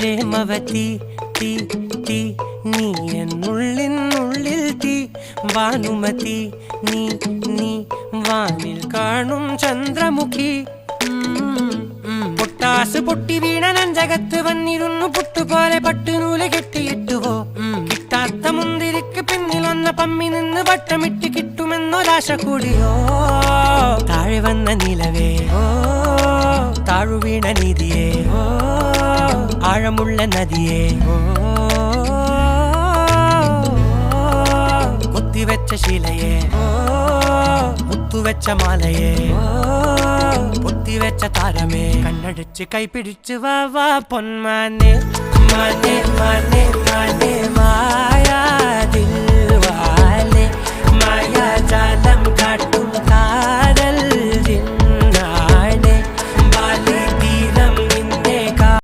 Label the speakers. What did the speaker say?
Speaker 1: പ്രേമവതി തീ തീ നീ എന്നുള്ളിൽ തീ ഭാനുമതി നീ നീ വാനിൽ കാണും ചന്ദ്രമുഖി പൊട്ടാസ് പൊട്ടി വീണ നെഞ്ചകത്ത് വന്നിരുന്നു പുട്ടുപോലെ പട്ടുനൂല് കെട്ടിയിട്ടുവോ കിട്ടാത്ത മുന്തിരിക്ക് പിന്നിൽ വന്ന പമ്മി നിന്ന് വട്ടമിട്ട് കിട്ടുമെന്നൊരാശ കൂടിയോ താഴെ വന്ന നിലവേ താഴു വീണ നിധിയേ ആഴമുള്ള നദിയേ കൊത്തിവെച്ച ശിലയേ മുത്തുവെച്ച മാലയേ പൊത്തിവെച്ച താരമേ കണ്ണടിച്ച് കൈപിടിച്ച് വാ വാ പൊന്മാനെ മാനെ മാനെ മാനെ മായാ ദിൽവാലെ മായാ ജാല